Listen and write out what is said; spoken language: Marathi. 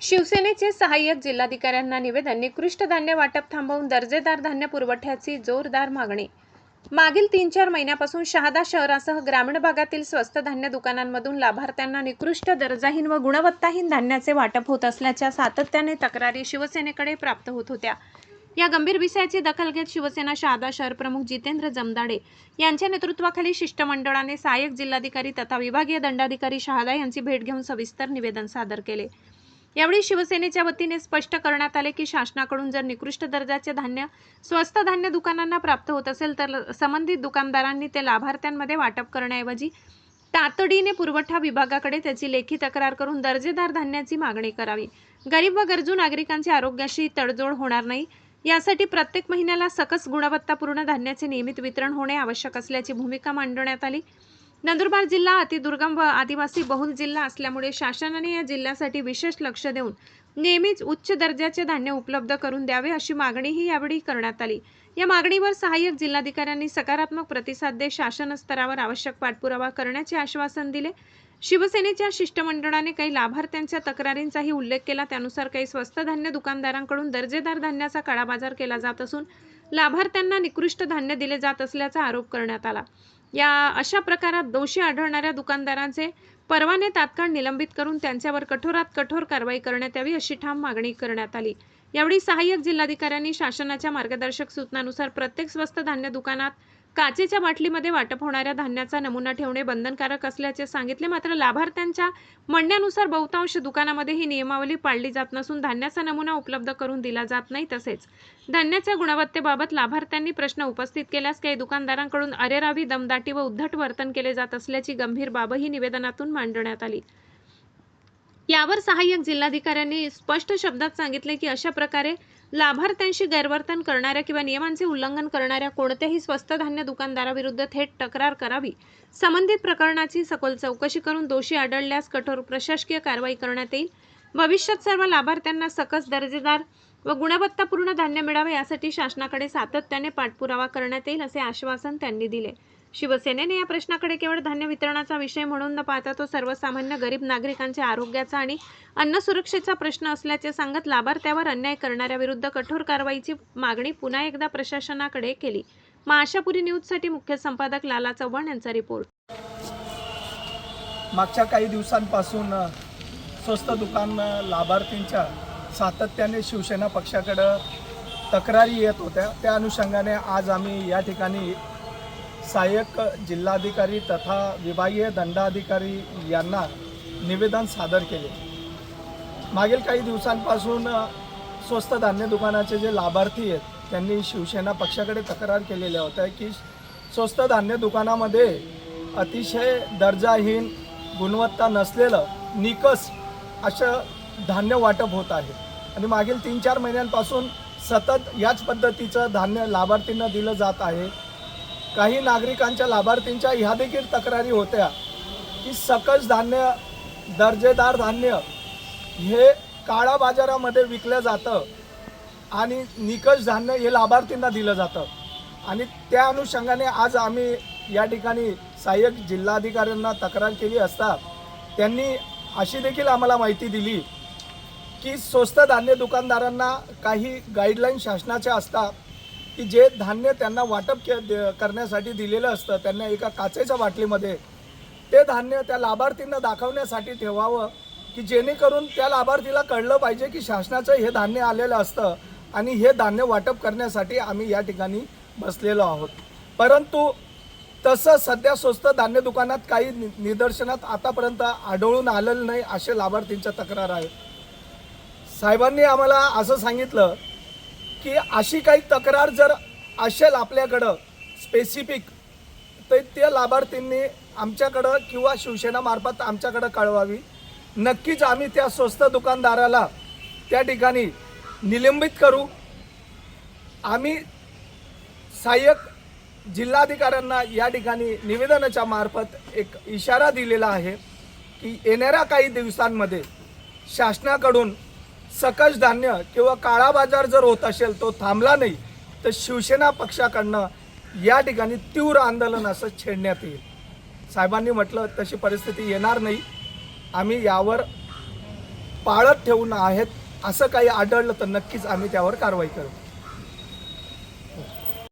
शिवसेनेचे सहाय्यक जिल्हाधिकाऱ्यांना निवेदन. निकृष्ट धान्य वाटप थांबवून दर्जेदार धान्य पुरवठ्याची जोरदार मागणी. मागील 3-4 महिन्यापासून शहादा शहरासह ग्रामीण भागातील स्वस्त धान्य दुकानांमधून लाभार्थ्यांना निकृष्ट दर्जाहीन व गुणवत्ताहीन धान्याचे वाटप होत असल्याच्या सातत्याने तक्रारी शिवसेनेकडे प्राप्त होत होत्या. या गंभीर विषयाची दखल घेत शिवसेना शहादा शहर प्रमुख जितेंद्र जमदाडे यांच्या नेतृत्वाखाली शिष्टमंडळाने सहाय्यक जिल्हाधिकारी तथा विभागीय दंडाधिकारी शहादा यांची भेट घेऊन सविस्तर निवेदन सादर केले. यावेळी शिवसेनेच्या वतीने स्पष्ट करण्यात आले की शासनाकडून जर निकृष्ट दर्जाचे धान्य स्वस्त धान्य दुकानांना प्राप्त होत असेल तर संबंधित दुकानदारांनी ते लाभार्थ्यांमध्ये वाटप करण्याऐवजी तातडीने पुरवठा विभागाकडे त्याची लेखी तक्रार करून दर्जेदार धान्याची मागणी करावी. गरीब व गरजू नागरिकांच्या आरोग्याशी तडजोड होणार नाही यासाठी प्रत्येक महिन्याला सकस गुणवत्तापूर्ण धान्याचे नियमित वितरण होणे आवश्यक असल्याची भूमिका मांडण्यात आली. नंदुरबार जिल्हा अतिदुर्गम व आदिवासी बहुल जिल्हा असल्यामुळे शासनाने या जिल्ह्यासाठी विशेष लक्ष देऊन नेहमीच उच्च दर्जाचे धान्य उपलब्ध करून द्यावे अशी मागणीही यावेळी करण्यात आली. या मागणीवर सहाय्यक जिल्हाधिकाऱ्यांनी सकारात्मक प्रतिसाद देत शासन स्तरावर आवश्यक पाठपुरावा करण्याचे आश्वासन दिले. शिवसेनेच्या शिष्टमंडळाने काही लाभार्थ्यांच्या तक्रारींचाही उल्लेख केला. त्यानुसार काही स्वस्त धान्य दुकानदारांकडून दर्जेदार धान्याचा काळाबाजार केला जात असून लाभार्थ्यांना निकृष्ट धान्य दिले जात असल्याचा आरोप करण्यात आला. या अशा प्रकारात दोषी आढळणाऱ्या दुकानदारांचे परवाने तात्काळ निलंबित करून त्यांच्यावर कठोरात कठोर कारवाई करण्यात यावी अशी ठाम मागणी करण्यात आली. यावेळी सहाय्यक जिल्हाधिकाऱ्यांनी शासनाच्या मार्गदर्शक सूचनानुसार प्रत्येक स्वस्त धान्य दुकानात काचेच्या बाटलीमध्ये वाटप होणाऱ्या धान्याचा नमुना ठेवणे बंधनकारक असल्याचे सांगितले. मात्र लाभार्थ्यांच्या म्हणण्यानुसार बहुतांश दुकानामध्ये ही नियमावली पाळली जात नसून धान्याचा नमुना उपलब्ध करून दिला जात नाही. तसेच धान्याच्या गुणवत्तेबाबत लाभार्थ्यांनी प्रश्न उपस्थित केल्यास काही दुकानदारांकडून अरेरावी, दमदाटी व उद्धट वर्तन केले जात असल्याची गंभीर बाबही निवेदनातून मांडण्यात आली. यावर सहाय्यक जिल्हाधिकाऱ्यांनी स्पष्ट शब्दात सांगितले की अशा प्रकारे लाभार्थ्यांशी गैरवर्तन करणाऱ्या किंवा नियमांचे उल्लंघन करणाऱ्या कोणत्याही स्वस्त धान्य दुकानदाराविरुद्ध थेट तक्रार करावी. संबंधित प्रकरणाची सखोल चौकशी करून दोषी आढळल्यास कठोर प्रशासकीय कारवाई करण्यात येईल. भविष्यात सर्व लाभार्थ्यांना सकस, दर्जेदार व गुणवत्तापूर्ण धान्य मिळावे यासाठी शासनाकडे सातत्याने पाठपुरावा करण्यात येईल असे आश्वासन त्यांनी दिले. शिवसेनेने या प्रश्नाकडे केवळ धान्य वितरणाचा विषय म्हणून न पाहता तो सर्वसामान्य गरीब नागरिकांच्या आरोग्याचा आणि अन्न सुरक्षेचा प्रश्न असल्याचे सांगत लाभार्थ्यावर अन्याय करणाऱ्याविरुद्ध कठोर कारवाईची मागणी पुन्हा एकदा प्रशासनाकडे केली. महाआशापुरी न्यूजसाठी मुख्य संपादक लाला चव्हाण यांचा रिपोर्ट. मागच्या काही दिवसांपासून स्वस्त दुकान लाभार्थींच्या सातत्याने शिवसेना पक्षाकडे तक्रारी येत होत्या. त्या अनुषंगाने आज आम्ही या ठिकाणी सहाय्यक जिल्हाधिकारी तथा विभागीय दंडाधिकारी यांना निवेदन सादर केले. मागील काही दिवसांपासून स्वस्त धान्य दुकानाचे जे लाभार्थी आहेत त्यांनी शिवसेना पक्षाकडे तक्रार केलेल्या होत्या की स्वस्त धान्य दुकानामध्ये अतिशय दर्जाहीन, गुणवत्ता नसलेलं निकस असं धान्य वाटप होत आहे आणि मागील 3-4 महिन्यांपासून सतत याच पद्धतीचं धान्य लाभार्थींना दिलं जात आहे. काही नागरिकांच्या लाभार्थींच्या ह्या देखील तक्रारी होत्या की सकस धान्य, दर्जेदार धान्य हे काळा बाजारामध्ये विकलं जातं आणि निकष धान्य हे लाभार्थींना दिलं जातं. आणि त्या अनुषंगाने आज आम्ही या ठिकाणी सहाय्यक जिल्हाधिकाऱ्यांना तक्रार केली असता त्यांनी अशी देखील आम्हाला माहिती दिली की स्वस्त धान्य दुकानदारांना काही गाईडलाईन शासनाच्या असतात की जे धान्य त्यांना वाटप करण्यासाठी दिलेलं असतं त्यांना एका काचेच्या बाटलीमध्ये ते धान्य त्या लाभार्थींना दाखवण्यासाठी ठेवावं की जेणेकरून त्या लाभार्थीला कळलं पाहिजे की शासनाचं हे धान्य आलेलं असतं आणि हे धान्य वाटप करण्यासाठी आम्ही या ठिकाणी बसलेलो आहोत. परंतु तसं सध्या स्वस्त धान्य दुकानात काही निदर्शनात आतापर्यंत आढळून आलेलं नाही असे लाभार्थींच्या तक्रार आहेत. साहेबांनी आम्हाला असं सांगितलं की अशी काही तक्रार जर असेल आपल्याकडं स्पेसिफिक तर त्या लाभार्थींनी आमच्याकडं किंवा शिवसेनामार्फत आमच्याकडं कळवावी. नक्कीच आम्ही त्या स्वस्त दुकानदाराला त्या ठिकाणी निलंबित करू. आम्ही सहाय्यक जिल्हाधिकाऱ्यांना या ठिकाणी निवेदनाच्या मार्फत एक इशारा दिलेला आहे की येणाऱ्या काही दिवसांमध्ये शासनाकडून सकस धान्य किंवा काळा बाजार जर होत असेल तो थांबला नाही तर शिवसेना पक्षाकडनं या ठिकाणी तीव्र आंदोलन असं छेडण्यात येईल. साहेबांनी म्हटलं तशी परिस्थिती येणार नाही. आम्ही यावर पाळत ठेवून आहेत असं काही आढळलं तर नक्कीच आम्ही त्यावर कारवाई करू.